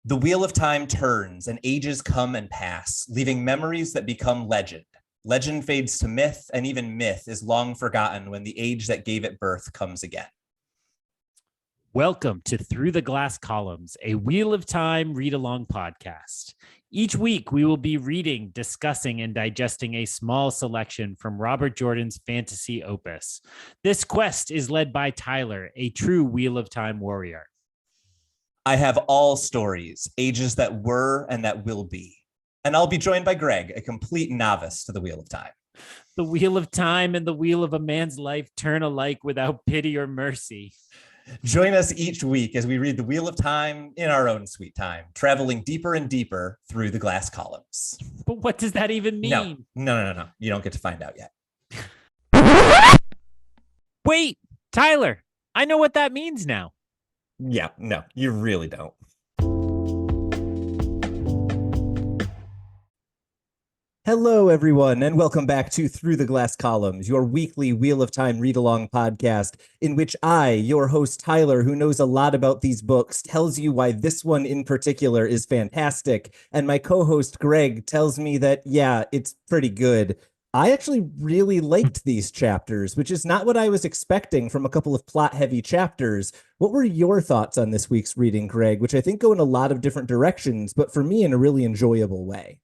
The wheel of time turns and ages come and pass, leaving memories that become legend. Legend fades to myth, and even myth is long forgotten when the age that gave it birth comes again. Welcome to Through the Glass Columns, a Wheel of Time read-along podcast. Each week, we will be reading, discussing, and digesting a small selection from Robert Jordan's fantasy opus. This quest is led by Tylor, a true Wheel of Time warrior. I have all stories, ages that were and that will be. And I'll be joined by Greg, a complete novice to the Wheel of Time. The Wheel of Time and the wheel of a man's life turn alike without pity or mercy. Join us each week as we read the Wheel of Time in our own sweet time, traveling deeper and deeper through the glass columns. But what does that even mean? No. You don't get to find out yet. Wait, Tylor, I know what that means now. Yeah, no, you really don't. Hello, everyone, and welcome back to Through the Glass Columns, your weekly Wheel of Time read-along podcast, in which I, your host Tylor, who knows a lot about these books, tells you why this one in particular is fantastic, and my co-host Greg tells me that, yeah, it's pretty good. I actually really liked these chapters, which is not what I was expecting from a couple of plot-heavy chapters. What were your thoughts on this week's reading, Greg, which I think go in a lot of different directions, but for me in a really enjoyable way?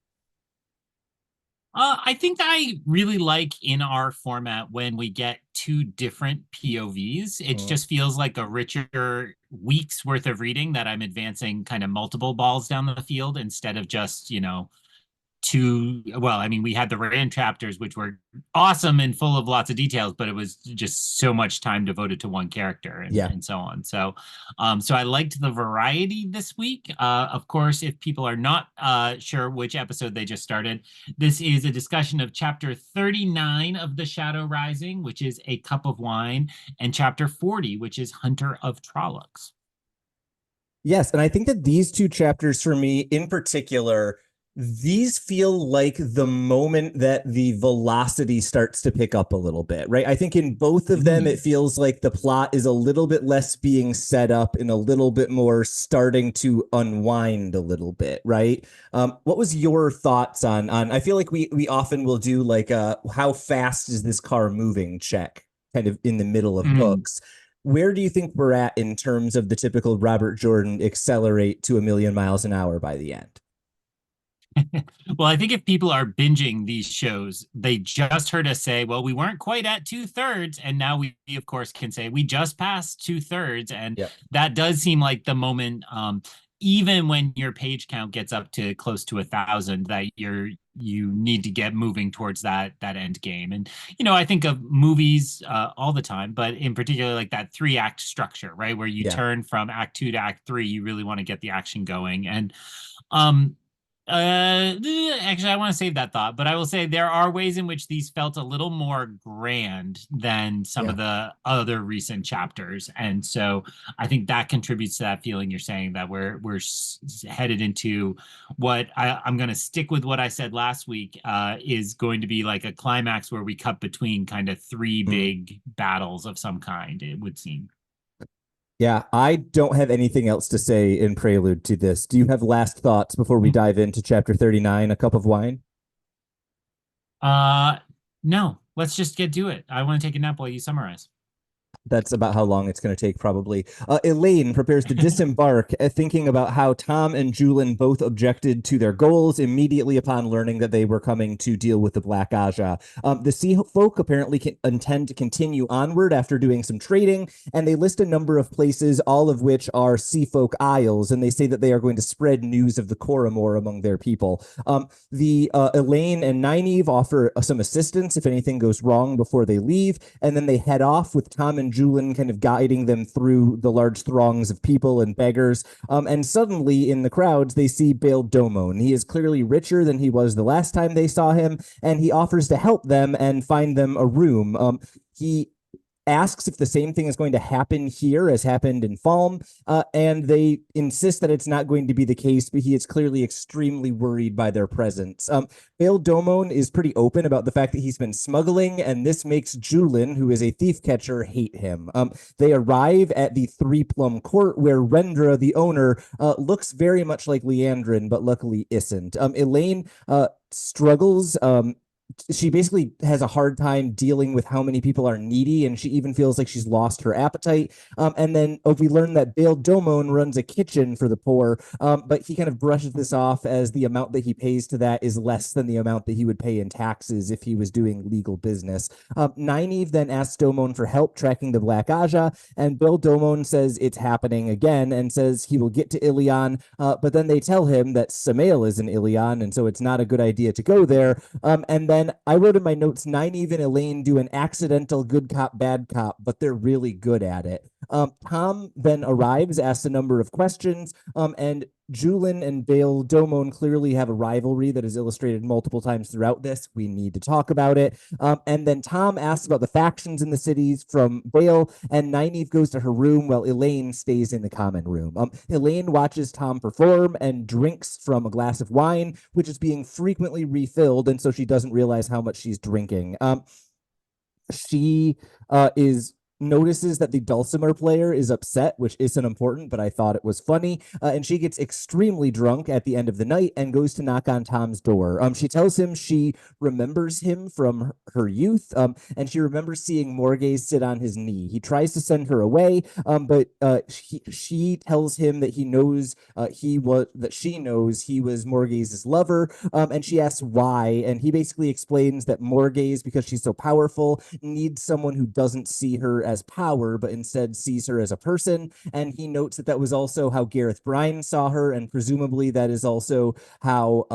I think I really like in our format when we get two different POVs. It just feels like a richer week's worth of reading that I'm advancing kind of multiple balls down the field instead of just, we had the Rand chapters, which were awesome and full of lots of details, but it was just so much time devoted to one character and so on. So I liked the variety this week. Of course, if people are not sure which episode they just started, this is a discussion of chapter 39 of The Shadow Rising, which is A Cup of Wine, and chapter 40, which is Hunter of Trollocs. Yes, and I think that these two chapters for me in particular, these feel like the moment that the velocity starts to pick up a little bit, right? I think in both of them, it feels like the plot is a little bit less being set up and a little bit more starting to unwind a little bit, right? What was your thoughts on I feel like we often will do like how fast is this car moving check kind of in the middle of books. Where do you think we're at in terms of the typical Robert Jordan accelerate to 1,000,000 miles an hour by the end? Well, I think if people are binging these shows, they just heard us say, well, we weren't quite at 2/3. And now we, of course, can say we just passed 2/3. And that does seem like the moment, even when your page count gets up to close to 1,000, that you need to get moving towards that end game. And, I think of movies all the time, but in particular, like that 3-act structure, right? Where you turn from act 2 to act 3, you really want to get the action going. And, actually, I want to save that thought, but I will say there are ways in which these felt a little more grand than some of the other recent chapters, and so I think that contributes to that feeling you're saying that we're headed into what I'm going to stick with what I said last week is going to be like a climax where we cut between kind of 3 big battles of some kind, it would seem. Yeah, I don't have anything else to say in prelude to this. Do you have last thoughts before we dive into chapter 39, A Cup of Wine? No, let's just get to it. I want to take a nap while you summarize. That's about how long it's going to take, probably. Elayne prepares to disembark, thinking about how Tom and Julian both objected to their goals immediately upon learning that they were coming to deal with the Black Aja. The Sea Folk apparently intend to continue onward after doing some trading, and they list a number of places, all of which are Sea Folk Isles, and they say that they are going to spread news of the Coromor among their people. The Elayne and Nynaeve offer some assistance if anything goes wrong before they leave, and then they head off with Tom and Julian kind of guiding them through the large throngs of people and beggars. And suddenly in the crowds, they see Bail Domon. He is clearly richer than he was the last time they saw him, and he offers to help them and find them a room. He asks if the same thing is going to happen here as happened in Falm, and they insist that it's not going to be the case, but he is clearly extremely worried by their presence. Bail Domon is pretty open about the fact that he's been smuggling, and this makes Julin, who is a thief catcher, hate him. They arrive at the Three Plum Court, where Rendra, the owner, looks very much like Leandrin, but luckily isn't. Elayne struggles. She basically has a hard time dealing with how many people are needy, and she even feels like she's lost her appetite. And then we learn that Bail Domon runs a kitchen for the poor, but he kind of brushes this off as the amount that he pays to that is less than the amount that he would pay in taxes if he was doing legal business. Nynaeve then asks Domon for help tracking the Black Aja, and Bail Domon says it's happening again and says he will get to Ilion, but then they tell him that Samael is in Ilion, and so it's not a good idea to go there. And then I wrote in my notes, Nynaeve and Elayne do an accidental good cop, bad cop, but they're really good at it. Tom then arrives, asks a number of questions, and Julin and Bail Domon clearly have a rivalry that is illustrated multiple times throughout this. We need to talk about it. And then Tom asks about the factions in the cities from Bail, and Nynaeve goes to her room while Elayne stays in the common room. Elayne watches Tom perform and drinks from a glass of wine, which is being frequently refilled, and so she doesn't realize how much she's drinking. She notices that the dulcimer player is upset, which isn't important, but I thought it was funny. And she gets extremely drunk at the end of the night and goes to knock on Tom's door. She tells him she remembers him from her youth, and she remembers seeing Morgaze sit on his knee. He tries to send her away, but she tells him that he knows she knows he was Morgaze's lover, and she asks why, and he basically explains that Morgaze, because she's so powerful, needs someone who doesn't see her as power, but instead sees her as a person. And he notes that that was also how Gareth Bryan saw her, and presumably that is also how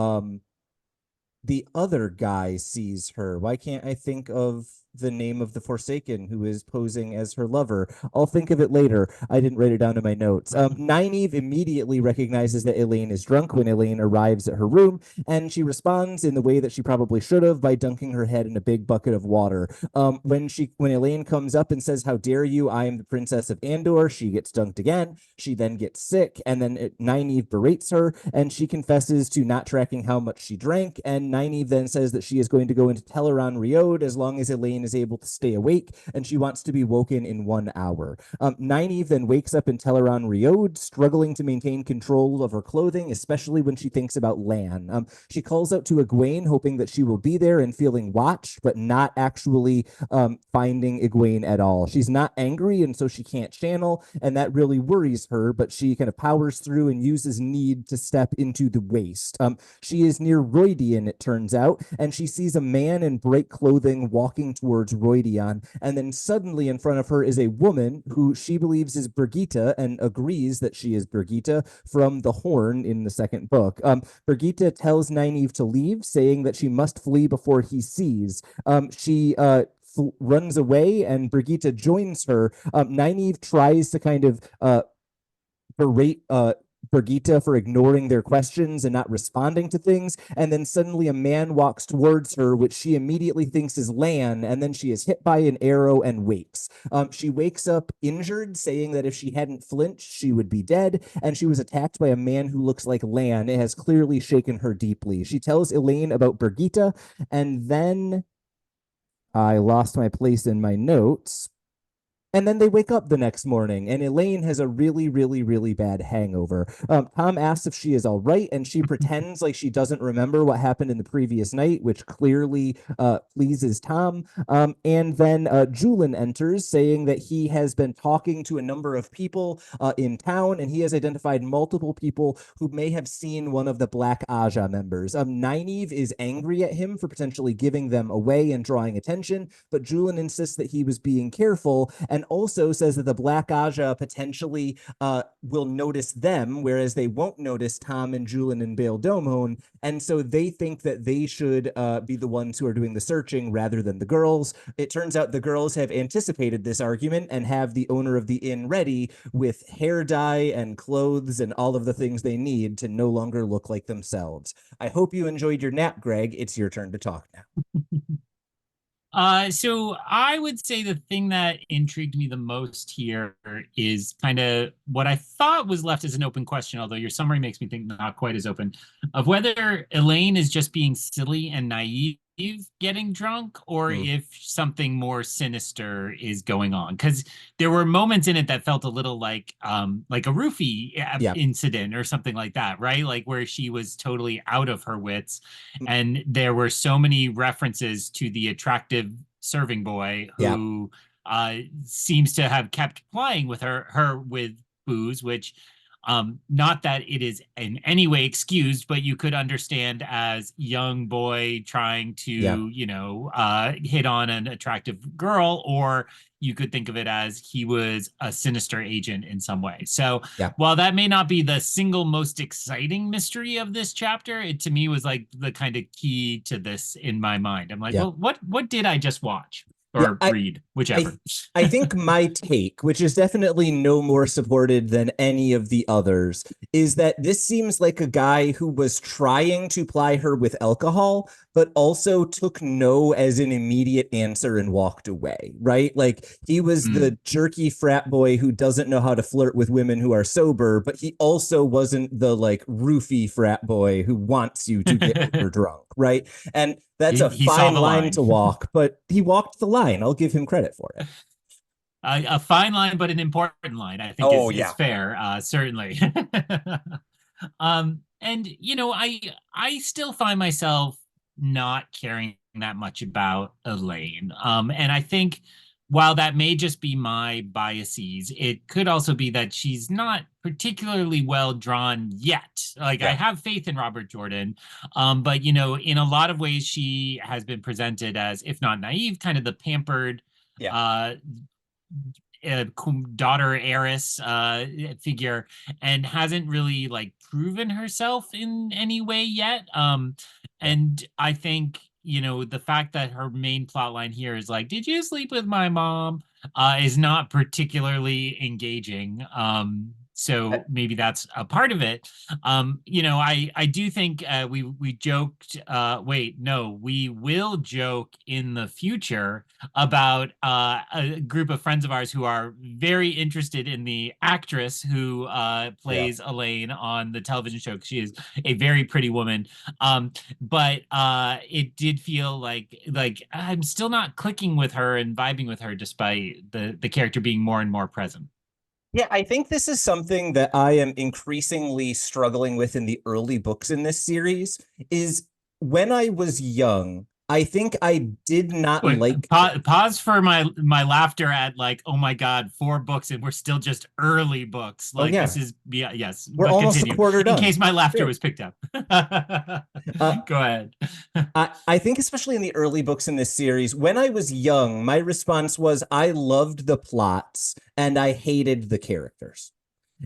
the other guy sees her. Why can't I think of the name of the Forsaken who is posing as her lover? I'll think of it later. I didn't write it down in my notes. Nynaeve immediately recognizes that Elayne is drunk when Elayne arrives at her room, and she responds in the way that she probably should have by dunking her head in a big bucket of water. When Elayne comes up and says, "How dare you? I am the Princess of Andor," she gets dunked again. She then gets sick, and then Nynaeve berates her, and she confesses to not tracking how much she drank, and Nynaeve then says that she is going to go into Teleron Riode as long as Elayne is able to stay awake, and she wants to be woken in 1 hour. Nynaeve then wakes up in Teleron Riode, struggling to maintain control of her clothing, especially when she thinks about Lan. She calls out to Egwene, hoping that she will be there and feeling watched, but not actually finding Egwene at all. She's not angry, and so she can't channel, and that really worries her, but she kind of powers through and uses need to step into the waste. She is near Rhuidean, it turns out, and she sees a man in bright clothing walking towards Rhuidean, and then suddenly in front of her is a woman who she believes is Brigitte and agrees that she is Brigitte from the Horn in the second book. Brigitte tells Nynaeve to leave, saying that she must flee before he sees. She runs away, and Brigitte joins her. Nynaeve tries to kind of berate Brigitte for ignoring their questions and not responding to things, and then suddenly a man walks towards her, which she immediately thinks is Lan, and then she is hit by an arrow and wakes. She wakes up injured, saying that if she hadn't flinched, she would be dead, and she was attacked by a man who looks like Lan. It has clearly shaken her deeply. She tells Elayne about Brigitte, and then I lost my place in my notes. And then they wake up the next morning, and Elayne has a really, really, really bad hangover. Tom asks if she is all right, and she pretends like she doesn't remember what happened in the previous night, which clearly pleases Tom. And then Julin enters, saying that he has been talking to a number of people in town, and he has identified multiple people who may have seen one of the Black Aja members. Nynaeve is angry at him for potentially giving them away and drawing attention, but Julin insists that he was being careful, and also says that the Black Aja potentially will notice them, whereas they won't notice Tom and Julin and Bail Domon, and so they think that they should be the ones who are doing the searching rather than the girls. It turns out the girls have anticipated this argument and have the owner of the inn ready with hair dye and clothes and all of the things they need to no longer look like themselves. I hope you enjoyed your nap, Greg. It's your turn to talk now. So I would say the thing that intrigued me the most here is kind of what I thought was left as an open question, although your summary makes me think not quite as open, of whether Elayne is just being silly and naive getting drunk, or if something more sinister is going on. Because there were moments in it that felt a little like a roofie incident or something like that, right? Like where she was totally out of her wits. And there were so many references to the attractive serving boy who seems to have kept playing with her with booze, which not that it is in any way excused, but you could understand as young boy trying to, hit on an attractive girl, or you could think of it as he was a sinister agent in some way. So while that may not be the single most exciting mystery of this chapter, it to me was like the kind of key to this in my mind. I'm like, well, what did I just watch? Or read, whichever. I think my take, which is definitely no more supported than any of the others, is that this seems like a guy who was trying to ply her with alcohol, but also took no as an immediate answer and walked away, right? Like he was the jerky frat boy who doesn't know how to flirt with women who are sober, but he also wasn't the like roofie frat boy who wants you to get over drunk, right? And that's a fine line to walk, but he walked the line. I'll give him credit for it. A fine line, but an important line, I think is fair, certainly. And I still find myself not caring that much about Elayne. And I think while that may just be my biases, it could also be that she's not particularly well drawn yet. Like I have faith in Robert Jordan, but in a lot of ways she has been presented as, if not naive, kind of the pampered daughter heiress figure, and hasn't really like proven herself in any way yet. And I think the fact that her main plot line here is like, did you sleep with my mom, is not particularly engaging. So maybe that's a part of it. I do think we joked. Wait, no, we will joke in the future about a group of friends of ours who are very interested in the actress who plays Elayne on the television show. She is a very pretty woman. But it did feel like I'm still not clicking with her and vibing with her, despite the character being more and more present. Yeah, I think this is something that I am increasingly struggling with in the early books in this series, is when I was young, I think I did not like... Pause for my laughter at like, oh my God, 4 books and we're still just early books. Like this is, yes. We're almost a quarter done. In case my laughter was picked up. Go ahead. I think especially in the early books in this series, when I was young, my response was I loved the plots and I hated the characters.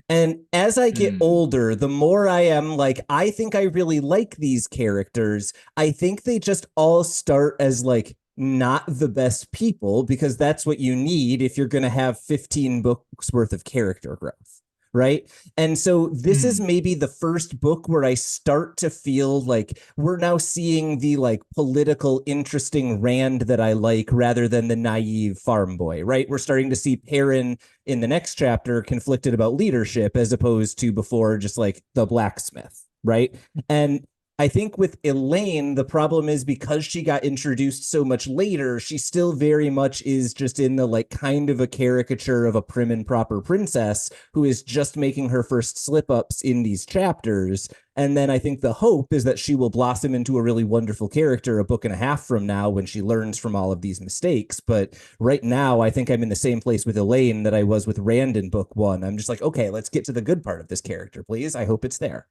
And as I get older, the more I am like, I think I really like these characters. I think they just all start as like not the best people, because that's what you need if you're going to have 15 books worth of character growth. Right. And so this is maybe the first book where I start to feel like we're now seeing the like political, interesting Rand that I like rather than the naive farm boy. Right. We're starting to see Perrin in the next chapter conflicted about leadership as opposed to before just like the blacksmith. Right. And I think with Elayne, the problem is because she got introduced so much later, she still very much is just in the like kind of a caricature of a prim and proper princess who is just making her first slip ups in these chapters. And then I think the hope is that she will blossom into a really wonderful character a book and a half from now when she learns from all of these mistakes. But right now, I think I'm in the same place with Elayne that I was with Rand in book 1. I'm just like, okay, let's get to the good part of this character, please. I hope it's there.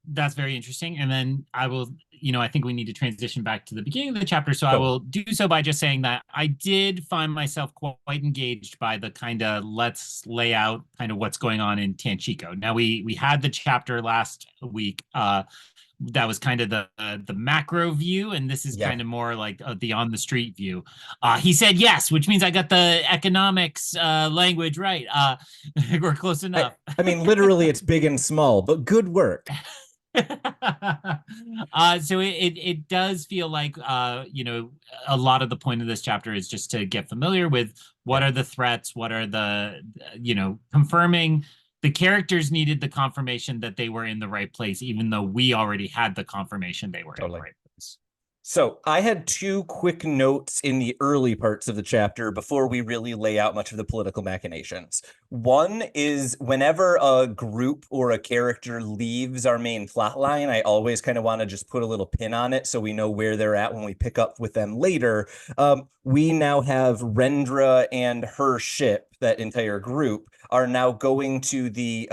That's very interesting. And then I will, I think we need to transition back to the beginning of the chapter. So I will do so by just saying that I did find myself quite engaged by the kind of let's lay out kind of what's going on in Tanchico. Now we had the chapter last week. That was kind of the macro view, and this is kind of more like the on the street view. He said yes, which means I got the economics language right. We're close enough. I mean, literally, it's big and small, but good work. So it does feel like a lot of the point of this chapter is just to get familiar with what are the threats, what are the confirming the characters needed the confirmation that they were in the right place, even though we already had the confirmation they were in the right place. So I had two quick notes in the early parts of the chapter before we really lay out much of the political machinations. One is whenever a group or a character leaves our main plot line, I always kind of want to just put a little pin on it so we know where they're at when we pick up with them later. We now have Rendra and her ship, that entire group, are now going to the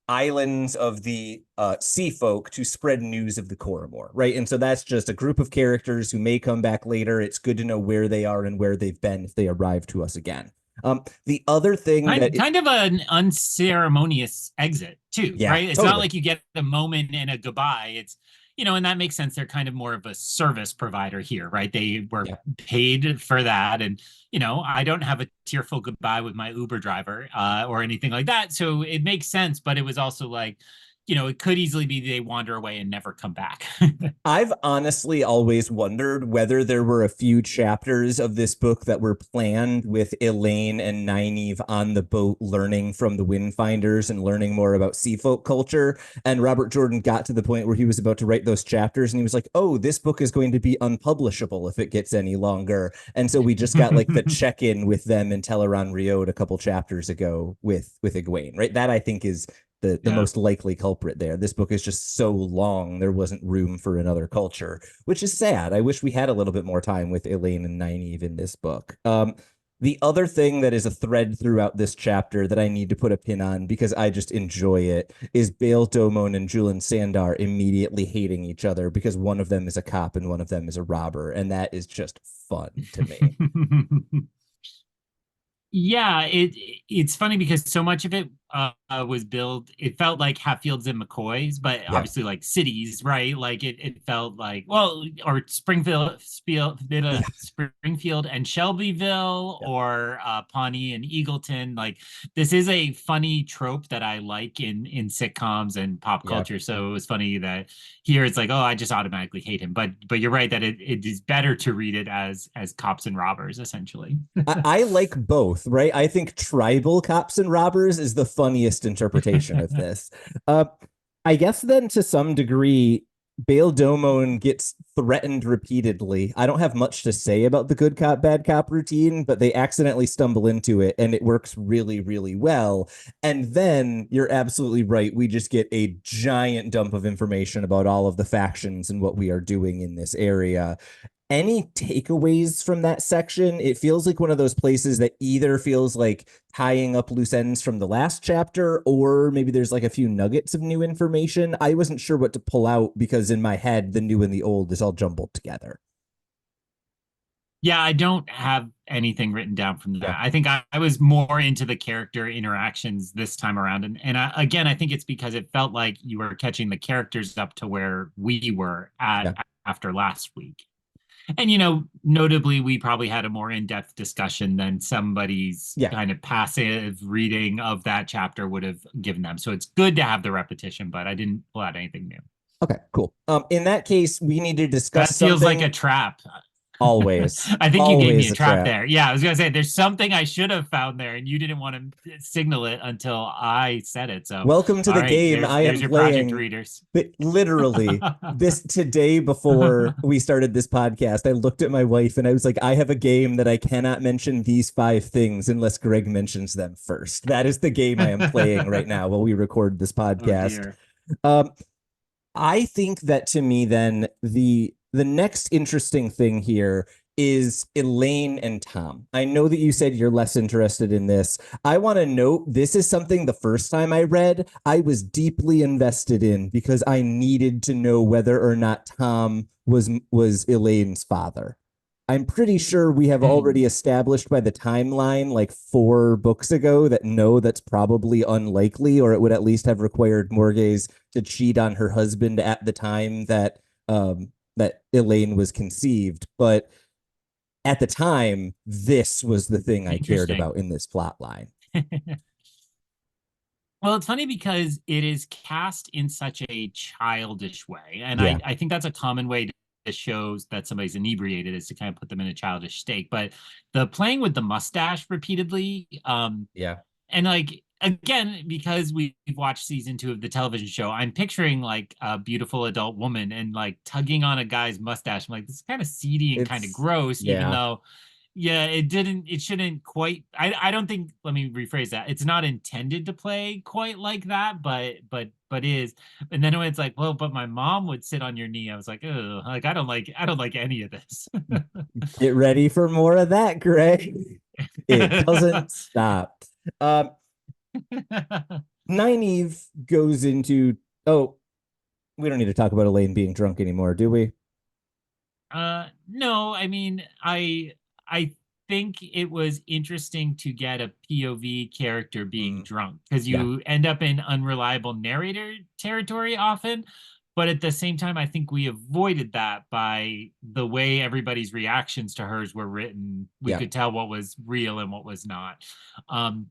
islands of the sea folk to spread news of the Coromor, right? And so that's just a group of characters who may come back later. It's good to know where they are and where they've been if they arrive to us again. The other thing kind of an unceremonious exit too, right? It's not like you get a moment and a goodbye. It's and that makes sense. They're kind of more of a service provider here, right? They were paid for that. And, I don't have a tearful goodbye with my Uber driver or anything like that. So it makes sense. But it was also like, it could easily be they wander away and never come back. I've honestly always wondered whether there were a few chapters of this book that were planned with Elayne and Nynaeve on the boat learning from the Windfinders and learning more about sea folk culture. And Robert Jordan got to the point where he was about to write those chapters and he was like, oh, this book is going to be unpublishable if it gets any longer. And so we just got like the check-in with them in Teleron Riode a couple chapters ago with Egwene, right? That I think is the most likely culprit there. This book is just so long, there wasn't room for another culture, which is sad. I wish we had a little bit more time with Elayne and Nynaeve in this book. The other thing that is a thread throughout this chapter that I need to put a pin on because I just enjoy it is Bael Domon and Julian Sandar immediately hating each other because one of them is a cop and one of them is a robber. And that is just fun to me. Yeah, it's funny because so much of it was built. It felt like Hatfields and McCoys, but obviously like cities, right? Like it felt like or Springfield and Shelbyville, or Pawnee and Eagleton. Like this is a funny trope that I like in sitcoms and pop culture. So it was funny that here it's like, oh, I just automatically hate him. But you're right that it is better to read it as cops and robbers essentially. I like both, right? I think tribal cops and robbers is the funniest interpretation of this. I guess then to some degree, Bael Domon gets threatened repeatedly. I don't have much to say about the good cop, bad cop routine, but they accidentally stumble into it and it works really, really well. And then you're absolutely right. We just get a giant dump of information about all of the factions and what we are doing in this area. Any takeaways from that section? It feels like one of those places that either feels like tying up loose ends from the last chapter, or maybe there's like a few nuggets of new information. I wasn't sure what to pull out because in my head, the new and the old is all jumbled together. Yeah, I don't have anything written down from that. I think I was more into the character interactions this time around. And again, I think it's because it felt like you were catching the characters up to where we were at after last week. And, notably, we probably had a more in-depth discussion than somebody's kind of passive reading of that chapter would have given them. So it's good to have the repetition, but I didn't pull out anything new. Okay, cool. In that case, we need to discuss that feels like a trap. Always. I think always you gave me a trap there. Yeah, I was going to say there's something I should have found there and you didn't want to signal it until I said it. So welcome to the game. There's your playing. Project readers. Literally, this today before we started this podcast, I looked at my wife and I was like, I have a game that I cannot mention these 5 things unless Greg mentions them first. That is the game I am playing right now while we record this podcast. I think that to me, then the next interesting thing here is Elayne and Tom. I know that you said you're less interested in this. I want to note this is something the first time I read, I was deeply invested in because I needed to know whether or not Tom was Elayne's father. I'm pretty sure we have already established by the timeline like 4 books ago that no, that's probably unlikely, or it would at least have required Morghese to cheat on her husband at the time that that Elayne was conceived. But at the time, this was the thing I cared about in this plot line. Well, it's funny because it is cast in such a childish way. And Yeah. I think that's a common way to show that somebody's inebriated, is to kind of put them in a childish state. But the playing with the mustache repeatedly, Yeah. and like again, because we've watched season 2 of the television show, I'm picturing like a beautiful adult woman and like tugging on a guy's mustache. I'm like, this is kind of seedy and kind of It's gross, even yeah. though yeah, it shouldn't quite, I don't think, let me rephrase that. It's not intended to play quite like that, but is. And then when it's like, well, but my mom would sit on your knee, I was like, oh, like I don't like any of this. Get ready for more of that, Greg. It doesn't stop. Um, Nynaeve goes into we don't need to talk about Elayne being drunk anymore, do we? No, I mean, I think it was interesting to get a POV character being drunk, because Yeah. you end up in unreliable narrator territory often. But at the same time, I think we avoided that by the way everybody's reactions to hers were written. We Yeah. could tell what was real and what was not. Um,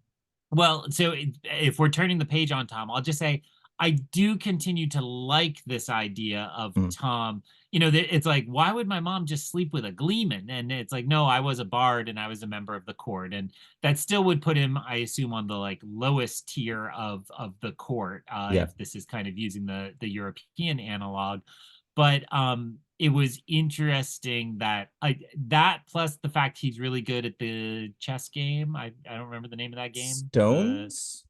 well, so if we're turning the page on Tom, I'll just say I do continue to like this idea of Tom. You know, it's like, why would my mom just sleep with a gleeman? And it's like, no, I was a bard and I was a member of the court, and that still would put him, I assume, on the like lowest tier of the court. Yeah. If this is kind of using the European analog, but it was interesting that that plus the fact he's really good at the chess game. I don't remember the name of that game. Stones?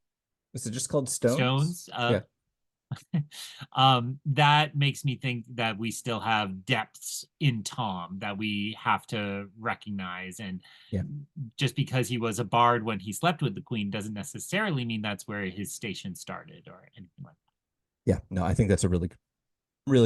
Is it just called Stones? Stones. Yeah. That makes me think that we still have depths in Tom that we have to recognize. And Yeah. just because he was a bard when he slept with the queen doesn't necessarily mean that's where his station started or anything like that. Yeah. No, I think that's a really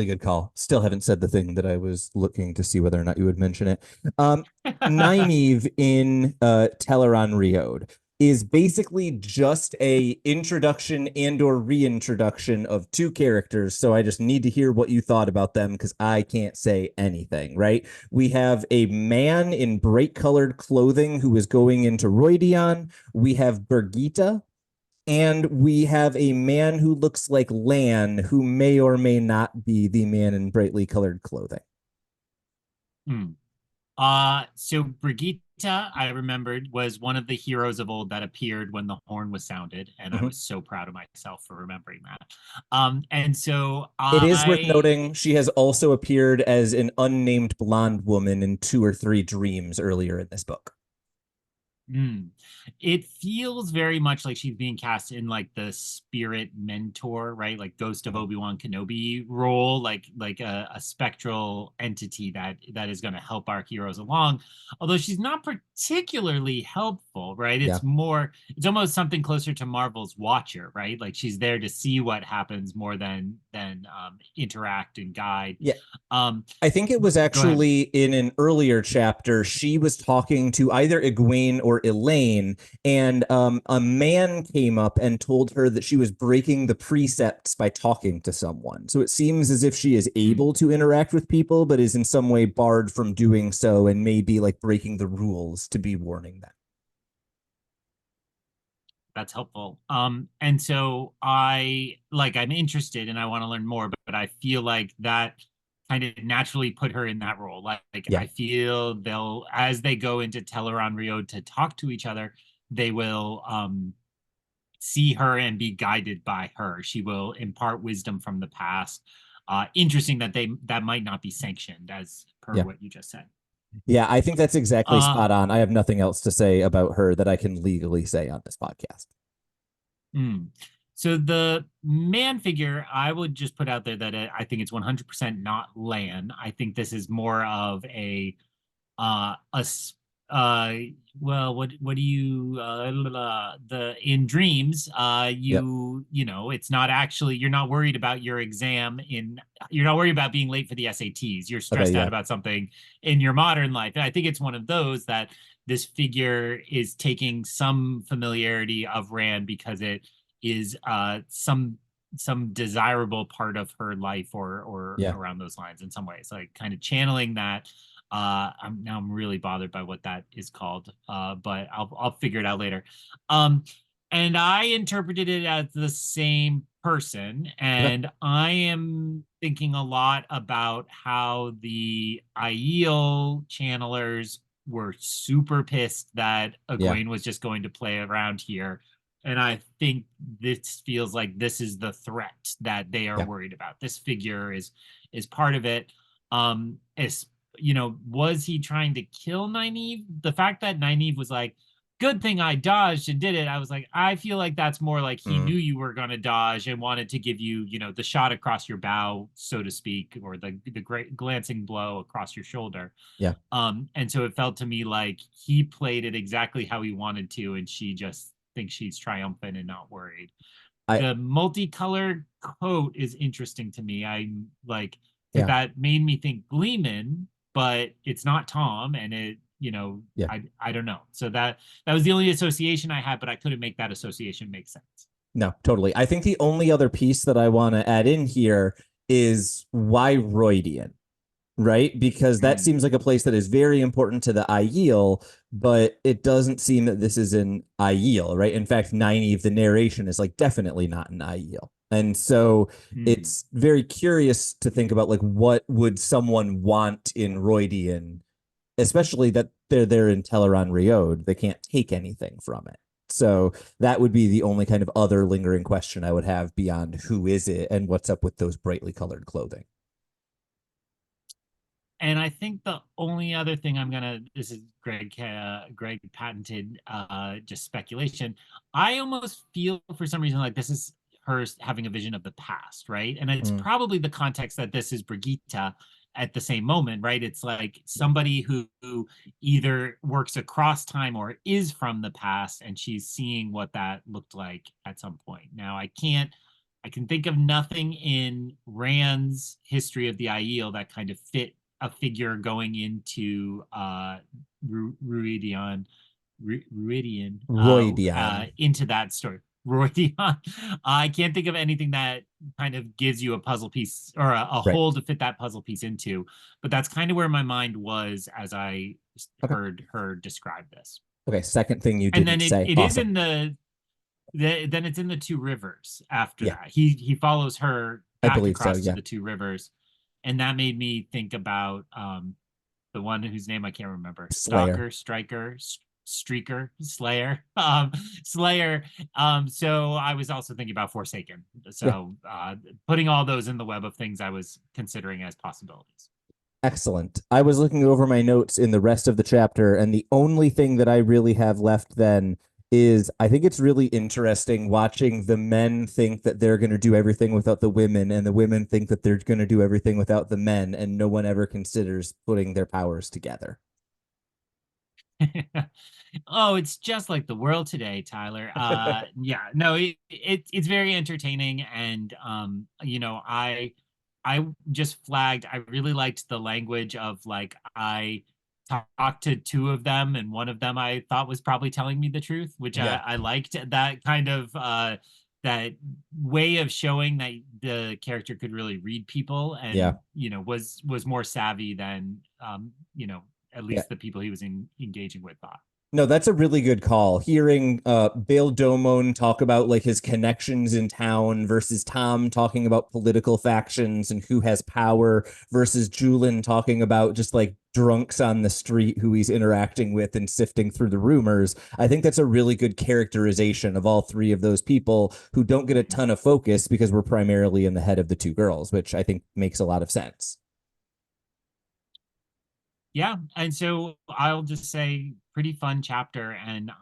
good call. Still haven't said the thing that I was looking to see whether or not you would mention it. Nynaeve in Tylor on Rhuidean is basically just a introduction and or reintroduction of two characters. So I just need to hear what you thought about them, because I can't say anything, right? We have a man in bright colored clothing who is going into Rhuidean. We have Birgitta, and we have a man who looks like Lan, who may or may not be the man in brightly colored clothing. So Brigitte, I remembered, was one of the heroes of old that appeared when the horn was sounded, and I was so proud of myself for remembering that. And so it is worth noting she has also appeared as an unnamed blonde woman in 2 or 3 dreams earlier in this book. It feels very much like she's being cast in like the spirit mentor, right? Like Ghost of Obi-Wan Kenobi role, like a spectral entity that is going to help our heroes along. Although she's not particularly helpful, right? It's it's almost something closer to Marvel's Watcher, right? Like she's there to see what happens more than interact and guide. Yeah. I think it was actually in an earlier chapter, she was talking to either Egwene or Elayne, and a man came up and told her that she was breaking the precepts by talking to someone. So it seems as if she is able to interact with people, but is in some way barred from doing so, and may be like breaking the rules to be warning them. That's helpful. And so I'm interested and I want to learn more, but I feel like that kind of naturally put her in that role. I feel they'll, as they go into Tylor on Rhuidean to talk to each other, they will see her and be guided by her. She will impart wisdom from the past. Interesting that that might not be sanctioned, as per what you just said. Yeah, I think that's exactly spot on. I have nothing else to say about her that I can legally say on this podcast. So the man figure, I would just put out there that I think it's 100% not Lan. I think this is more of well, what do you in dreams you know, it's not actually, you're not worried about your exam you're not worried about being late for the SATs. You're stressed out about something in your modern life. And I think it's one of those that this figure is taking some familiarity of Rand because it is some desirable part of her life or around those lines in some ways, like kind of channeling that. I'm really bothered by what that is called, but I'll figure it out later. And I interpreted it as the same person. Okay. And I am thinking a lot about how the Aiel channelers were super pissed that Yeah. Egwene was just going to play around here. And I think this feels like this is the threat that they are Yeah. worried about. This figure is part of it. Is was he trying to kill Nynaeve? The fact that Nynaeve was like, good thing I dodged and did it. I was like, I feel like that's more like he knew you were going to dodge and wanted to give you, the shot across your bow, so to speak, or the great glancing blow across your shoulder. Yeah. And so it felt to me like he played it exactly how he wanted to, and she just thinks she's triumphant and not worried. I The multicolored coat is interesting to me. I like because yeah. that made me think Gleeman, but it's not Tom, and Yeah. I don't know. So that was the only association I had, but I couldn't make that association make sense. No, totally. I think the only other piece that I want to add in here is why Rhuidean, right? Because that seems like a place that is very important to the Aiel, but it doesn't seem that this is an Aiel, right? In fact, Nynaeve, the narration is like definitely not an Aiel. And so it's very curious to think about like what would someone want in Rhuidean, especially that they're there in Teleron Riode. They can't take anything from it. So that would be the only kind of other lingering question I would have beyond who is it and what's up with those brightly colored clothing. And I think the only other thing this is Greg patented just speculation. I almost feel for some reason like this is her having a vision of the past, right? And it's probably the context that this is Brigitte at the same moment, right? It's like somebody who either works across time or is from the past, and she's seeing what that looked like at some point. Now, I can think of nothing in Rand's history of the Aiel that kind of fit a figure going into Rhuidean into that story. Rhuidean. I can't think of anything that kind of gives you a puzzle piece or a hole to fit that puzzle piece into, but that's kind of where my mind was as I heard her describe this. Okay, second thing you didn't say. It is in then it's in the Two Rivers after that. He follows her back across to the Two Rivers, and that made me think about the one whose name I can't remember. Slayer. Streaker, Slayer. Slayer. So I was also thinking about Forsaken. So putting all those in the web of things I was considering as possibilities. Excellent. I was looking over my notes in the rest of the chapter, and the only thing that I really have left then is I think it's really interesting watching the men think that they're going to do everything without the women, and the women think that they're going to do everything without the men, and no one ever considers putting their powers together. Oh, it's just like the world today, Tyler. Yeah, no, it's very entertaining, and I just flagged. I really liked the language of like I talked to two of them, and one of them I thought was probably telling me the truth, which I liked that kind of that way of showing that the character could really read people and was more savvy than at least the people he was engaging with thought. No, that's a really good call. Hearing Bail Domon talk about like his connections in town versus Tom talking about political factions and who has power versus Julian talking about just like drunks on the street who he's interacting with and sifting through the rumors. I think that's a really good characterization of all three of those people who don't get a ton of focus because we're primarily in the head of the two girls, which I think makes a lot of sense. Yeah, and so I'll just say pretty fun chapter, and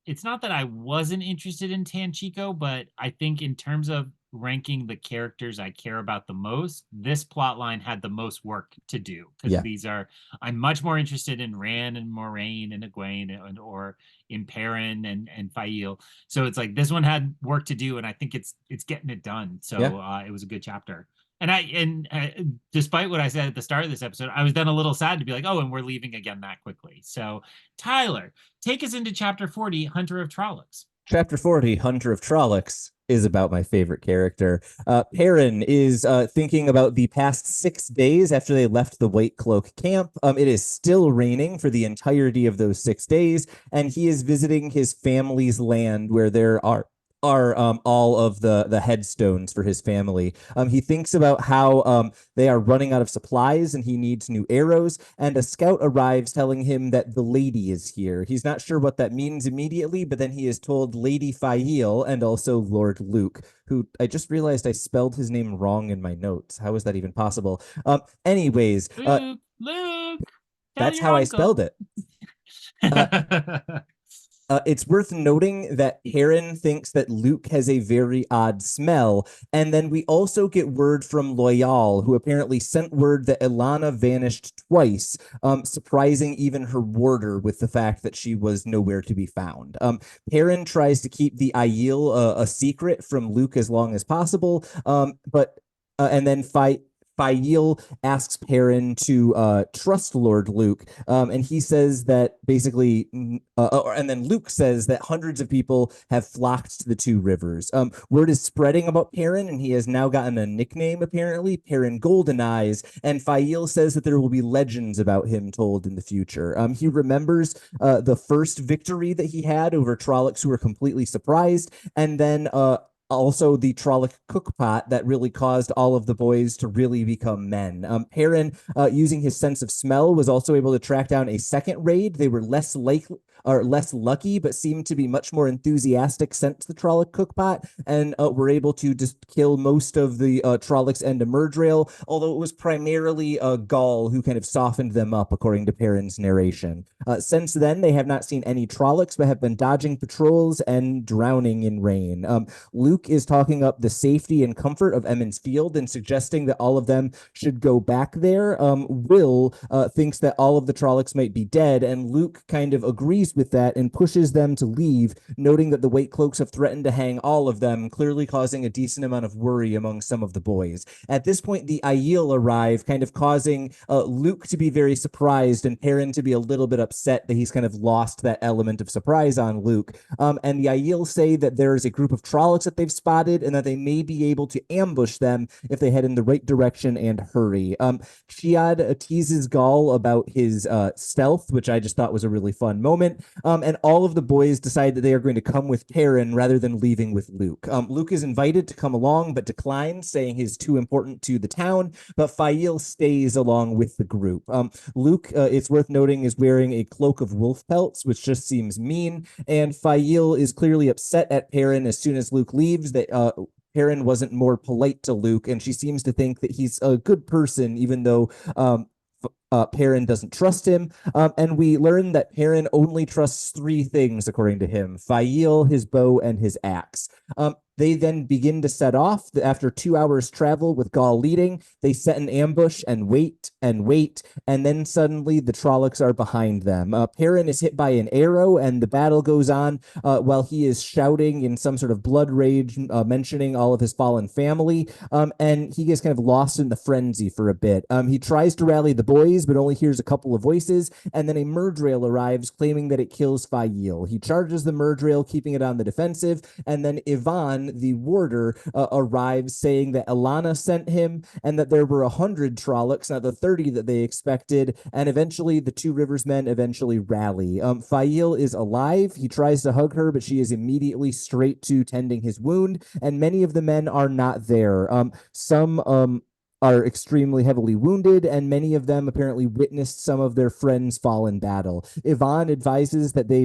it's not that I wasn't interested in Tanchico, but I think in terms of ranking the characters I care about the most, this plot line had the most work to do because I'm much more interested in Rand and Moraine and Egwene or in Perrin and Fael. So it's like this one had work to do, and I think it's getting it done. So it was a good chapter. And despite what I said at the start of this episode, I was then a little sad to be like, oh, and we're leaving again that quickly. So, Tyler, take us into chapter 40, Hunter of Trollocs. Chapter 40, Hunter of Trollocs. is about my favorite character. Perrin is thinking about the past 6 days after they left the White Cloak camp. It is still raining for the entirety of those 6 days, and he is visiting his family's land where there are all of the headstones for his family. He thinks about how they are running out of supplies and he needs new arrows. And a scout arrives telling him that the lady is here. He's not sure what that means immediately, but then he is told Lady Fail and also Lord Luke, who I just realized I spelled his name wrong in my notes. How is that even possible? Anyways, Luke, that's how I spelled it. It's worth noting that Perrin thinks that Luke has a very odd smell. And then we also get word from Loyal, who apparently sent word that Ilana vanished twice, surprising even her warder with the fact that she was nowhere to be found. Perrin tries to keep the Aiel a secret from Luke as long as possible, and then Fail asks Perrin to trust Lord Luke, and he says that basically, and then Luke says that hundreds of people have flocked to the two rivers. Word is spreading about Perrin, and he has now gotten a nickname, apparently, Perrin Golden Eyes, and Fail says that there will be legends about him told in the future. He remembers the first victory that he had over Trollocs who were completely surprised, and then also the Trolloc cookpot that really caused all of the boys to really become men. Perrin, using his sense of smell, was also able to track down a second raid. They were less lucky, but seemed to be much more enthusiastic since the Trolloc cookpot, and were able to just kill most of the Trollocs and Emerdrale, although it was primarily Gaul who kind of softened them up, according to Perrin's narration. Since then, they have not seen any Trollocs, but have been dodging patrols and drowning in rain. Luke is talking up the safety and comfort of Emond's Field and suggesting that all of them should go back there. Will thinks that all of the Trollocs might be dead, and Luke kind of agrees with that and pushes them to leave, noting that the White Cloaks have threatened to hang all of them, clearly causing a decent amount of worry among some of the boys. At this point, the Aiel arrive, kind of causing Luke to be very surprised and Perrin to be a little bit upset that he's kind of lost that element of surprise on Luke. And the Aiel say that there is a group of Trollocs that they've spotted and that they may be able to ambush them if they head in the right direction and hurry. Chiad teases Gaul about his stealth, which I just thought was a really fun moment. And all of the boys decide that they are going to come with Perrin rather than leaving with Luke. Luke is invited to come along, but declines, saying he's too important to the town, but Fail stays along with the group. Luke, it's worth noting, is wearing a cloak of wolf pelts, which just seems mean, and Fail is clearly upset at Perrin as soon as Luke leaves that Perrin wasn't more polite to Luke, and she seems to think that he's a good person, even though Perrin doesn't trust him. And we learn that Perrin only trusts three things, according to him: Fail, his bow, and his axe. They then begin to set off. After 2 hours travel with Gaul leading, they set an ambush and wait, and then suddenly the Trollocs are behind them. Perrin is hit by an arrow, and the battle goes on while he is shouting in some sort of blood rage, mentioning all of his fallen family, and he gets kind of lost in the frenzy for a bit. He tries to rally the boys, but only hears a couple of voices, and then a Emerdrale arrives, claiming that it kills Fail. He charges the Emerdrale, keeping it on the defensive, and then Ivan, the warder, arrives, saying that Ilana sent him and that there were 100 Trollocs, not the 30 that they expected, and eventually the Two Rivers men eventually rally. Fail is alive. He tries to hug her, but she is immediately straight to tending his wound, and many of the men are not there. Some are extremely heavily wounded, and many of them apparently witnessed some of their friends fall in battle. Ivan advises that they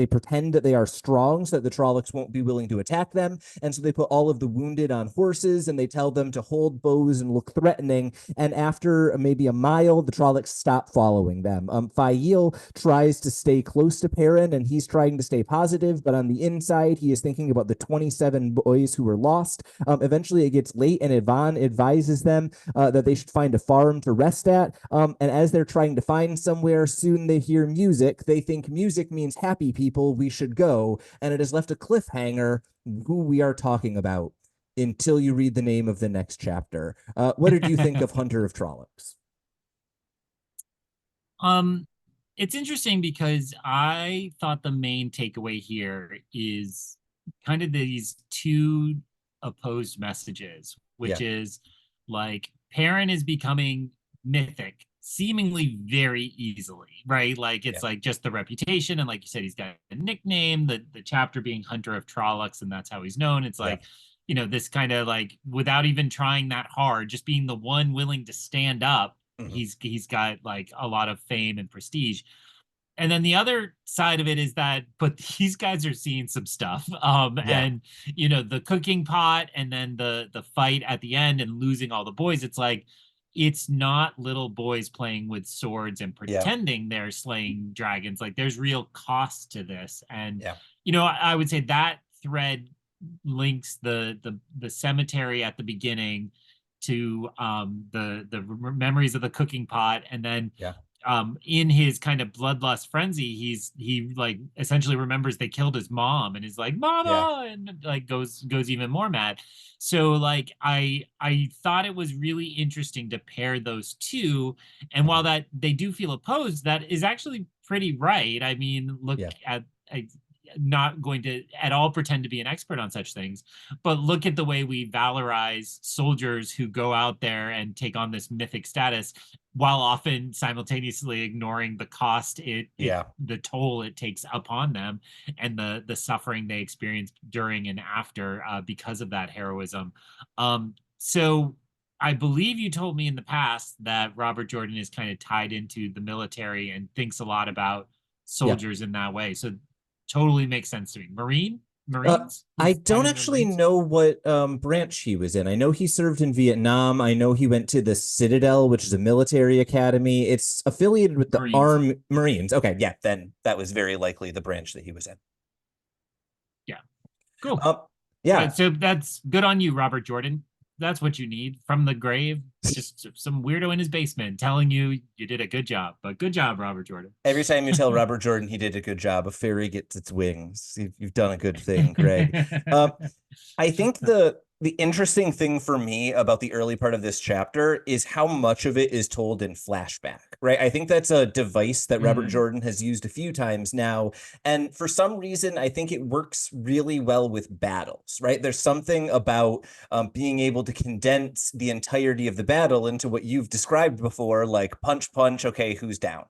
pretend that they are strong so that the Trollocs won't be willing to attack them. And so they put all of the wounded on horses and they tell them to hold bows and look threatening. And after maybe a mile, the Trollocs stop following them. Fail tries to stay close to Perrin and he's trying to stay positive, but on the inside, he is thinking about the 27 boys who were lost. Eventually, it gets late and Ivan advises them that they should find a farm to rest at. And as they're trying to find somewhere, soon they hear music. They think music means happy people, we should go, and it has left a cliffhanger who we are talking about until you read the name of the next chapter. What did you think of Hunter of Trollocs? It's interesting because I thought the main takeaway here is kind of these two opposed messages, which is like Perrin is becoming mythic seemingly very easily, right? Like it's like just the reputation, and like you said, he's got a nickname, the chapter being Hunter of Trollocs, and that's how he's known. It's like, you know, this kind of like without even trying that hard, just being the one willing to stand up, he's got like a lot of fame and prestige. And then the other side of it is that, but these guys are seeing some stuff. And you know, the cooking pot and then the fight at the end and losing all the boys, it's like it's not little boys playing with swords and pretending they're slaying dragons. Like there's real cost to this. And you know, I would say that thread links the cemetery at the beginning to the memories of the cooking pot, and then in his kind of bloodlust frenzy, he like essentially remembers they killed his mom and is like, mama, and like goes even more mad. So like I thought it was really interesting to pair those two. And while that they do feel opposed, that is actually pretty right. I mean, look at not going to at all pretend to be an expert on such things, but look at the way we valorize soldiers who go out there and take on this mythic status, while often simultaneously ignoring the cost the toll it takes upon them, and the suffering they experience during and after because of that heroism. So I believe you told me in the past that Robert Jordan is kind of tied into the military and thinks a lot about soldiers in that way. So totally makes sense to me. Marines? I don't actually know what branch he was in. I know he served in Vietnam. I know he went to the Citadel, which is a military academy. It's affiliated with the Marines. Okay, yeah, then that was very likely the branch that he was in. Yeah, cool. So that's good on you, Robert Jordan. That's what you need from the grave. Just some weirdo in his basement telling you you did a good job. But good job, Robert Jordan. Every time you tell Robert Jordan he did a good job, a fairy gets its wings. You've done a good thing, Greg. I think the interesting thing for me about the early part of this chapter is how much of it is told in flashback, right? I think that's a device that Robert Jordan has used a few times now. And for some reason, I think it works really well with battles, right? There's something about being able to condense the entirety of the battle into what you've described before, like punch, punch, okay, who's down?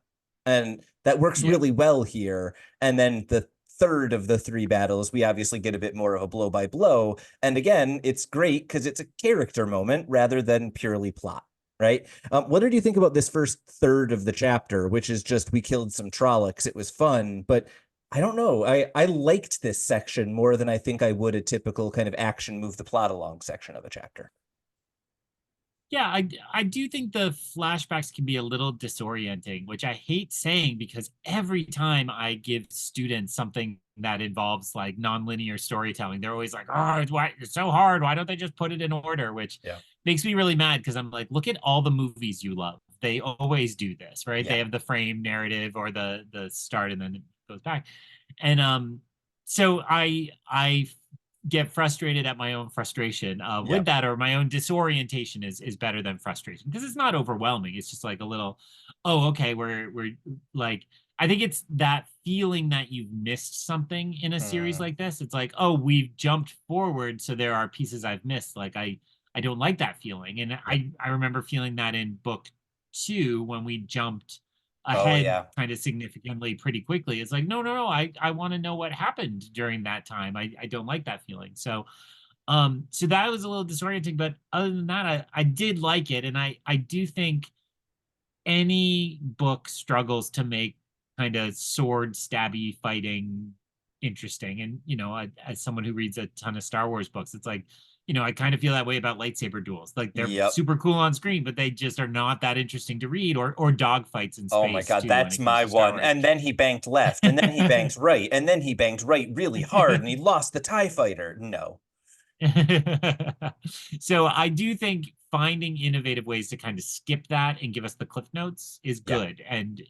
And that works really well here. And then the third of the three battles, we obviously get a bit more of a blow by blow. And again, it's great because it's a character moment rather than purely plot, right? What did you think about this first third of the chapter, which is just we killed some Trollocs? It was fun, but I don't know. I liked this section more than I think I would a typical kind of action move the plot along section of a chapter. Yeah, I do think the flashbacks can be a little disorienting, which I hate saying because every time I give students something that involves like nonlinear storytelling, they're always like, oh, it's so hard. Why don't they just put it in order? Which makes me really mad because I'm like, look at all the movies you love. They always do this, right? They have the frame narrative or the start and then it goes back. And so I get frustrated at my own frustration with that, or my own disorientation is better than frustration because it's not overwhelming. It's just like a little, oh, okay, we're like, I think it's that feeling that you've missed something in a series like this. It's like, oh, we've jumped forward, so there are pieces I've missed. Like I don't like that feeling, and I remember feeling that in book 2 when we jumped ahead kind of significantly pretty quickly. It's like, no, I want to know what happened during that time. I don't like that feeling. So so that was a little disorienting, but other than that, I did like it. And I do think any book struggles to make kind of sword stabby fighting interesting. And, you know, as someone who reads a ton of Star Wars books, it's like, you know, I kind of feel that way about lightsaber duels. Like they're super cool on screen, but they just are not that interesting to read, or dog fights in space. Oh my God, that's my one. And then he banked left, and then he banked right, and then he banked right really hard, and he lost the TIE fighter. No. So I do think finding innovative ways to kind of skip that and give us the cliff notes is good. And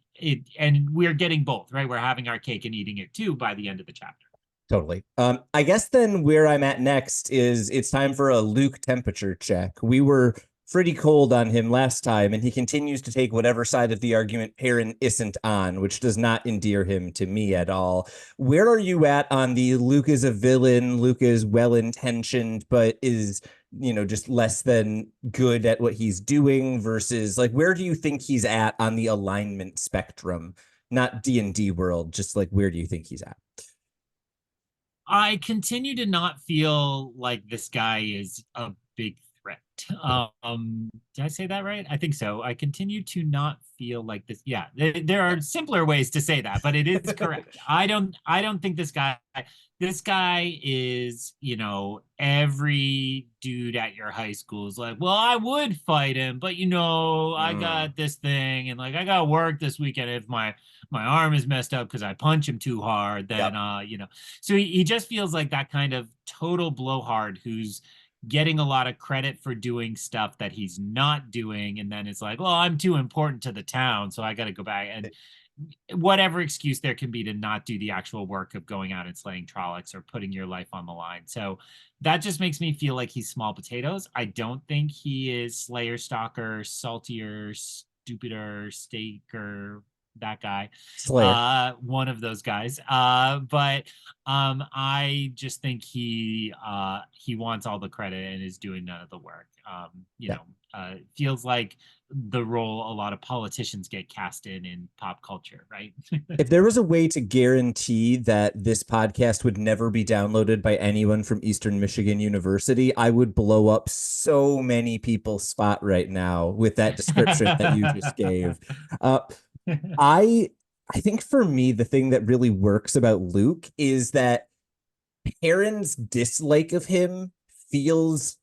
we're getting both, right? We're having our cake and eating it too by the end of the chapter. Totally. I guess then where I'm at next is it's time for a Luke temperature check. We were pretty cold on him last time, and he continues to take whatever side of the argument Perrin isn't on, which does not endear him to me at all. Where are you at on the Luke is a villain, Luke is well-intentioned, but is, just less than good at what he's doing versus like, where do you think he's at on the alignment spectrum? Not D&D world, just like, where do you think he's at? I continue to not feel like this guy is a big threat. Did I say that right? I think so. I continue to not feel like this. Yeah, there are simpler ways to say that, but it is correct. I don't think this guy is, every dude at your high school is like, well, I would fight him, but I got this thing, and like I got work this weekend. If my arm is messed up because I punch him too hard, then So he just feels like that kind of total blowhard who's getting a lot of credit for doing stuff that he's not doing, and then it's like, well, I'm too important to the town, so I got to go back, and whatever excuse there can be to not do the actual work of going out and slaying Trollocs or putting your life on the line. So that just makes me feel like he's small potatoes. I don't think he is Slayer, Stalker, Saltier, Stupider, Staker, that guy, Slayer. one of those guys. But I just think he wants all the credit and is doing none of the work. Feels like the role a lot of politicians get cast in pop culture, right? If there was a way to guarantee that this podcast would never be downloaded by anyone from Eastern Michigan University, I would blow up so many people's spot right now with that description that you just gave. I think for me, the thing that really works about Luke is that Perrin's dislike of him feels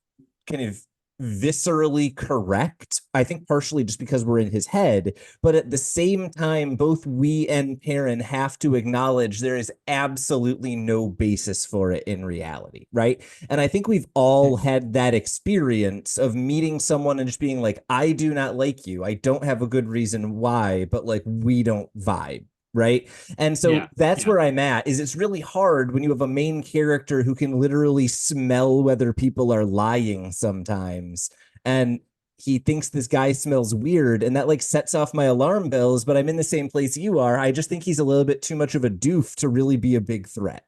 kind of viscerally correct. I think partially just because we're in his head, but at the same time, both we and Perrin have to acknowledge there is absolutely no basis for it in reality, right? And I think we've all had that experience of meeting someone and just being like, I do not like you. I don't have a good reason why, but like we don't vibe. Right. And so that's where I'm at, is it's really hard when you have a main character who can literally smell whether people are lying sometimes. And he thinks this guy smells weird, and that like sets off my alarm bells, but I'm in the same place you are. I just think he's a little bit too much of a doof to really be a big threat.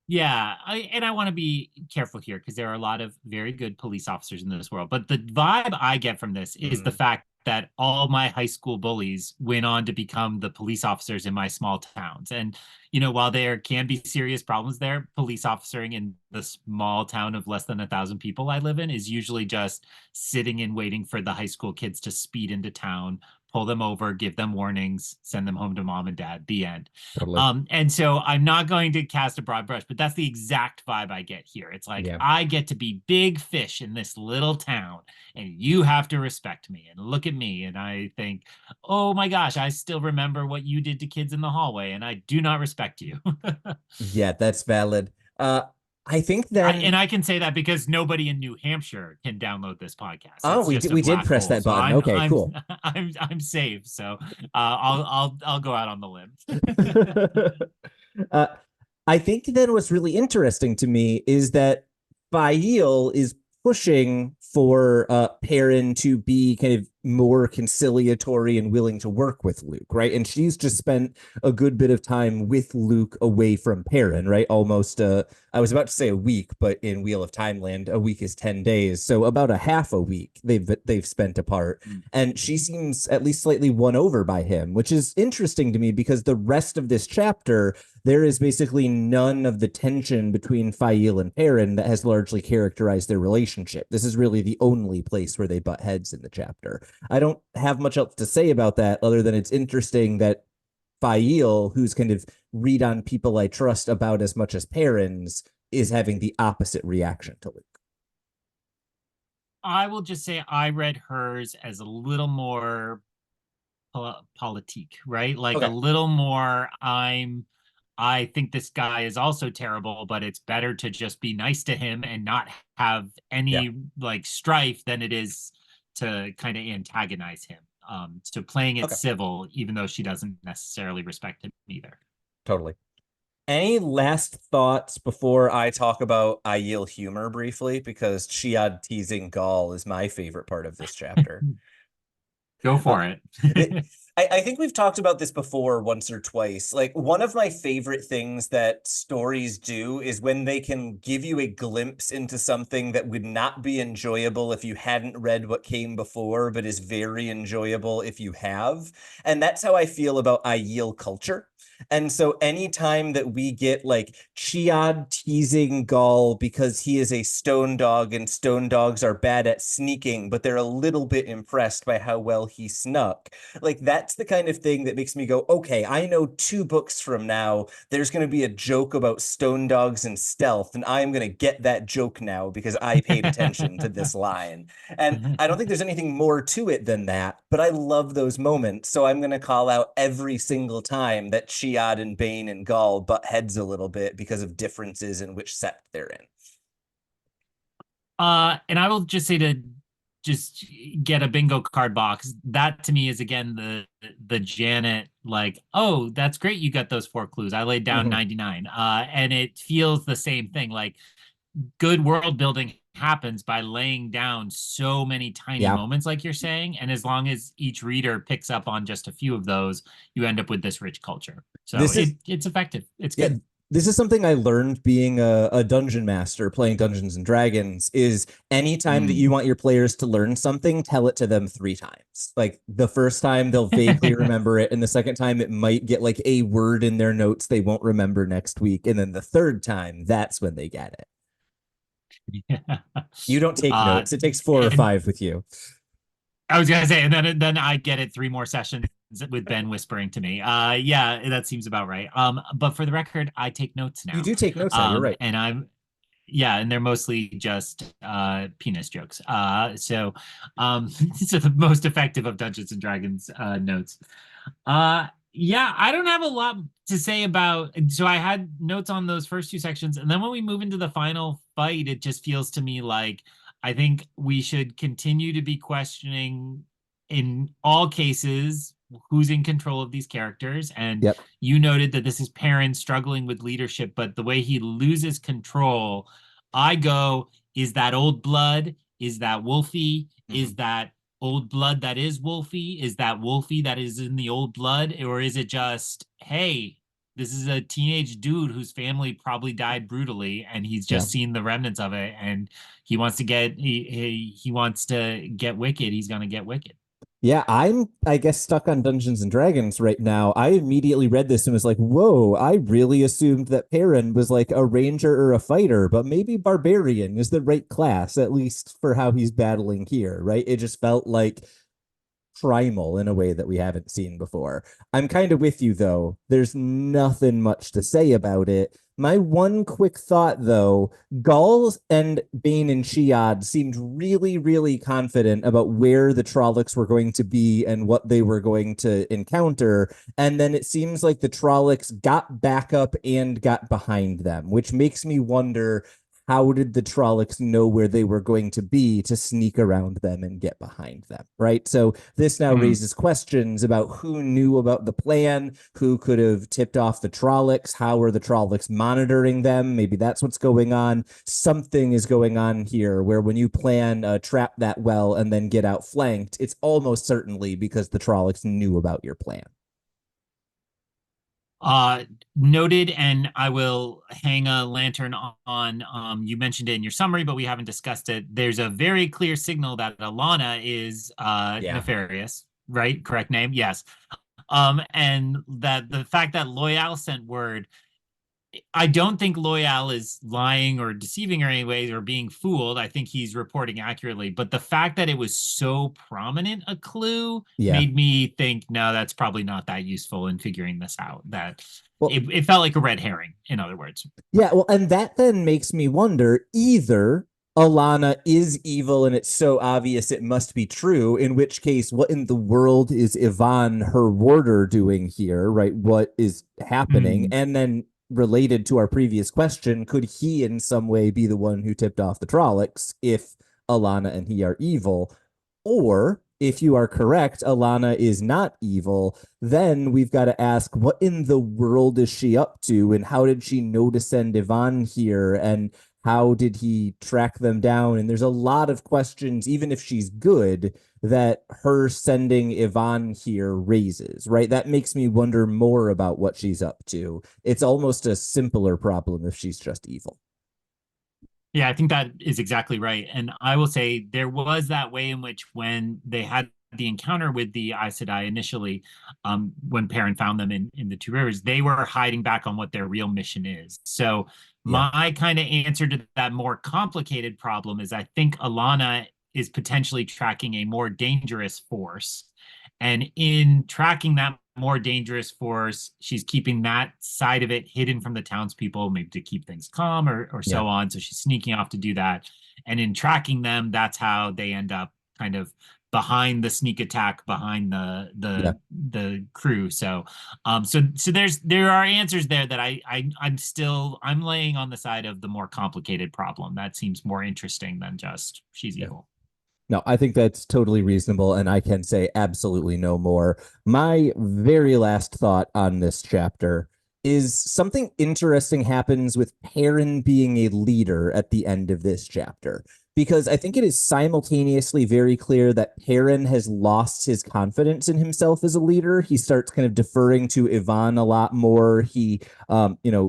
Yeah, I want to be careful here because there are a lot of very good police officers in this world. But the vibe I get from this is the fact that all my high school bullies went on to become the police officers in my small towns. And, while there can be serious problems there, police officering in the small town of less than 1,000 people I live in is usually just sitting and waiting for the high school kids to speed into town, pull them over, give them warnings, send them home to mom and dad, the end. Totally. And so I'm not going to cast a broad brush, but that's the exact vibe I get here. It's like, I get to be big fish in this little town, and you have to respect me and look at me. And I think, oh my gosh, I still remember what you did to kids in the hallway, and I do not respect you. Yeah, that's valid. I think that, and I can say that because nobody in New Hampshire can download this podcast. Oh, we did press that button. So okay, cool. I'm safe. So I'll go out on the limb. I think that what's really interesting to me is that Fael is pushing for Perrin to be kind of more conciliatory and willing to work with Luke, right? And she's just spent a good bit of time with Luke away from Perrin, right? Almost, I was about to say a week, but in Wheel of Timeland, a week is 10 days. So about a half a week they've spent apart. And she seems at least slightly won over by him, which is interesting to me because the rest of this chapter, there is basically none of the tension between Fael and Perrin that has largely characterized their relationship. This is really the only place where they butt heads in the chapter. I don't have much else to say about that other than it's interesting that Fael, who's kind of read on people I trust about as much as Perrin's, is having the opposite reaction to Luke. I will just say I read hers as a little more politique, right? Like a little more, I think this guy is also terrible, but it's better to just be nice to him and not have any like strife than it is to kind of antagonize him. So playing it civil, even though she doesn't necessarily respect him either. Totally. Any last thoughts before I talk about Aiel humor briefly? Because Chiad teasing Gaul is my favorite part of this chapter. Go Uh, for it. I think we've talked about this before once or twice. Like, one of my favorite things that stories do is when they can give you a glimpse into something that would not be enjoyable if you hadn't read what came before, but is very enjoyable if you have. And that's how I feel about Aiel culture. And so anytime that we get like Chiad teasing Gaul because he is a stone dog and stone dogs are bad at sneaking, but they're a little bit impressed by how well he snuck, like that's the kind of thing that makes me go, okay, I know 2 books from now, there's going to be a joke about stone dogs and stealth, and I'm going to get that joke now because I paid attention to this line. And I don't think there's anything more to it than that, but I love those moments. So I'm going to call out every single time that Chiad and Bane and Gaul butt heads a little bit because of differences in which sept they're in. And I will just say to just get a bingo card box. That to me is again the Janet, like, oh, that's great. You got those 4 clues. I laid down 99. And it feels the same thing. Like good world building happens by laying down so many tiny moments, like you're saying. And as long as each reader picks up on just a few of those, you end up with this rich culture. So it's effective. It's good. This is something I learned being a dungeon master playing Dungeons and Dragons is anytime that you want your players to learn something, tell it to them 3 times. Like the first time they'll vaguely remember it, and the second time it might get like a word in their notes they won't remember next week. And then the third time, that's when they get it. Yeah. You don't take notes. It takes 4 or 5 with you. I was gonna say, and then I get it 3 more sessions with Ben whispering to me. Yeah, that seems about right. But for the record, I take notes now. You do take notes now, you're right. And and they're mostly just penis jokes. So these are the most effective of Dungeons and Dragons notes. Yeah, I don't have a lot to say about. So I had notes on those first 2 sections, and then when we move into the final fight, it just feels to me like I think we should continue to be questioning in all cases who's in control of these characters. And you noted that this is Perrin struggling with leadership, but the way he loses control, I go, is that old blood? Is that Wolfie? Is that old blood that is Wolfie? Is that Wolfie that is in the old blood? Or is it just, hey, this is a teenage dude whose family probably died brutally and he's just seen the remnants of it and he wants to get he wants to get wicked. He's going to get wicked. Yeah, I guess, stuck on Dungeons and Dragons right now. I immediately read this and was like, whoa, I really assumed that Perrin was like a ranger or a fighter, but maybe barbarian is the right class, at least for how he's battling here, right? It just felt like primal in a way that we haven't seen before. I'm kind of with you, though. There's nothing much to say about it. My one quick thought, though, Gaul and Bane and Chiad seemed really, really confident about where the Trollocs were going to be and what they were going to encounter. And then it seems like the Trollocs got back up and got behind them, which makes me wonder, how did the Trollocs know where they were going to be to sneak around them and get behind them, right? So this now raises questions about who knew about the plan, who could have tipped off the Trollocs, how are the Trollocs monitoring them? Maybe that's what's going on. Something is going on here where when you plan a trap that well and then get outflanked, it's almost certainly because the Trollocs knew about your plan. Noted, and I will hang a lantern on you mentioned it in your summary, but we haven't discussed it. There's a very clear signal that Alana is nefarious, right? Correct name? Yes. And that the fact that Loyal sent word, I don't think Loyal is lying or deceiving or any way or being fooled. I think he's reporting accurately. But the fact that it was so prominent a clue made me think, no, that's probably not that useful in figuring this out. That it felt like a red herring, in other words. Yeah, well, and that then makes me wonder, either Alana is evil and it's so obvious it must be true, in which case, what in the world is Yvonne, her warder, doing here, right? What is happening? And then related to our previous question, could he in some way be the one who tipped off the Trollocs if Alana and he are evil? Or if you are correct, Alanna is not evil, then we've got to ask, what in the world is she up to? And how did she know to send Yvonne here? And how did he track them down? And there's a lot of questions, even if she's good, that her sending Yvonne here raises, right? That makes me wonder more about what she's up to. It's almost a simpler problem if she's just evil. Yeah, I think that is exactly right. And I will say there was that way in which when they had the encounter with the Aes Sedai initially, when Perrin found them in the Two Rivers, they were hiding back on what their real mission is. So my kind of answer to that more complicated problem is I think Alanna is potentially tracking a more dangerous force. And in tracking that more dangerous force, she's keeping that side of it hidden from the townspeople, maybe to keep things calm or so on. So she's sneaking off to do that. And in tracking them, that's how they end up kind of behind the sneak attack, behind the crew. So there are answers there that I'm laying on the side of the more complicated problem. That seems more interesting than just she's evil. No, I think that's totally reasonable, and I can say absolutely no more. My very last thought on this chapter is something interesting happens with Perrin being a leader at the end of this chapter, because I think it is simultaneously very clear that Perrin has lost his confidence in himself as a leader. He starts kind of deferring to Yvonne a lot more. He,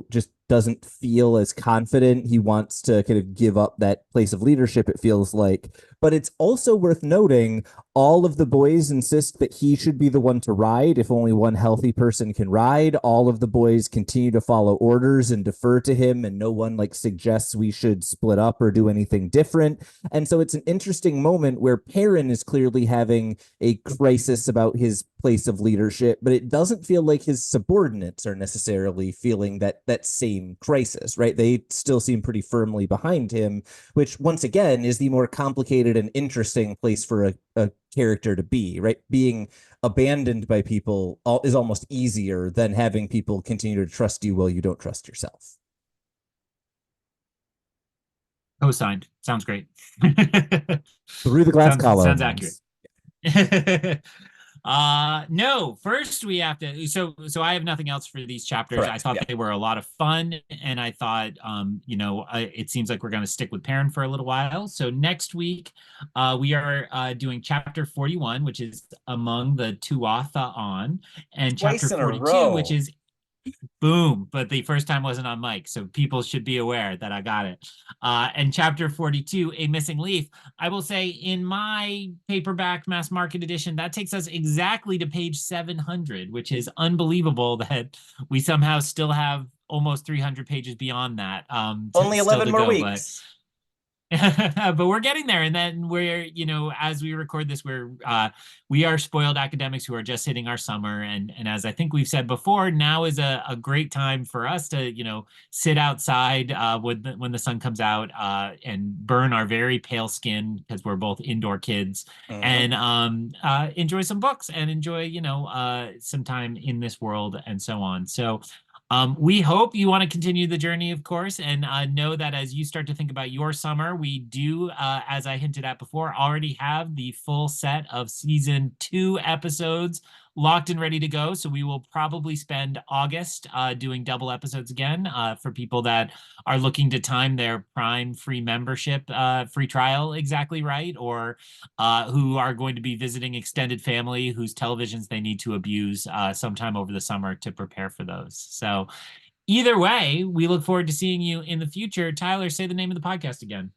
just doesn't feel as confident. He wants to kind of give up that place of leadership, it feels like. But it's also worth noting all of the boys insist that he should be the one to ride if only one healthy person can ride. All of the boys continue to follow orders and defer to him, and no one suggests we should split up or do anything different. And so it's an interesting moment where Perrin is clearly having a crisis about his place of leadership, but it doesn't feel like his subordinates are necessarily feeling that same crisis, right? They still seem pretty firmly behind him, which once again is the more complicated and interesting place for a character to be, right? Being abandoned by people is almost easier than having people continue to trust you while you don't trust yourself. Co-signed. Sounds great. Through the glass columns. Sounds accurate. No, first we have to, so I have nothing else for these chapters. Correct. I thought they were a lot of fun, and I thought, it seems like we're going to stick with Perrin for a little while. So next week, we are doing chapter 41, which is Among the Tuatha On, and chapter 42, which is boom, but the first time wasn't on mic, so people should be aware that I got it. And chapter 42, A Missing Leaf. I will say in my paperback mass market edition, that takes us exactly to page 700, which is unbelievable that we somehow still have almost 300 pages beyond that. Only 11 more weeks. But we're getting there, and then we're, as we record this, we are spoiled academics who are just hitting our summer, and as I think we've said before, now is a great time for us to sit outside when the sun comes out and burn our very pale skin, because we're both indoor kids, and enjoy some books and enjoy some time in this world and so on. So we hope you want to continue the journey, of course, and know that as you start to think about your summer, we do, as I hinted at before, already have the full set of season 2 episodes locked and ready to go. So we will probably spend August doing double episodes again for people that are looking to time their Prime free membership, free trial exactly right, or who are going to be visiting extended family whose televisions they need to abuse sometime over the summer to prepare for those. So either way, we look forward to seeing you in the future. Tyler, say the name of the podcast again.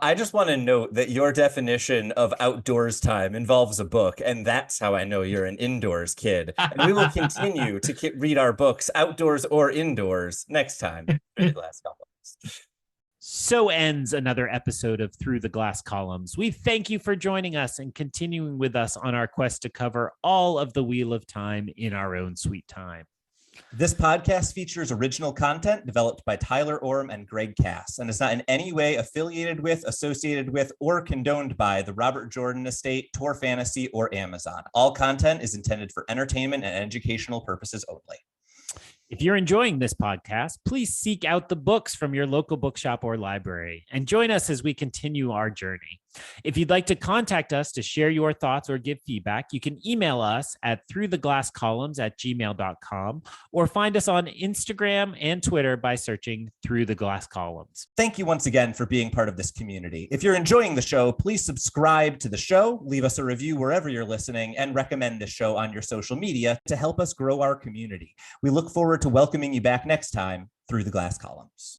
I just want to note that your definition of outdoors time involves a book, and that's how I know you're an indoors kid. And we will continue to read our books, outdoors or indoors, next time. So ends another episode of Through the Glass Columns. We thank you for joining us and continuing with us on our quest to cover all of the Wheel of Time in our own sweet time. This podcast features original content developed by Tylor Orm and Greg Cass, and is not in any way affiliated with, associated with, or condoned by the Robert Jordan Estate, Tor Fantasy, or Amazon. All content is intended for entertainment and educational purposes only. If you're enjoying this podcast, please seek out the books from your local bookshop or library and join us as we continue our journey. If you'd like to contact us to share your thoughts or give feedback, you can email us at throughtheglasscolumns@gmail.com or find us on Instagram and Twitter by searching Through the Glass Columns. Thank you once again for being part of this community. If you're enjoying the show, please subscribe to the show, leave us a review wherever you're listening, and recommend the show on your social media to help us grow our community. We look forward to welcoming you back next time through the Glass Columns.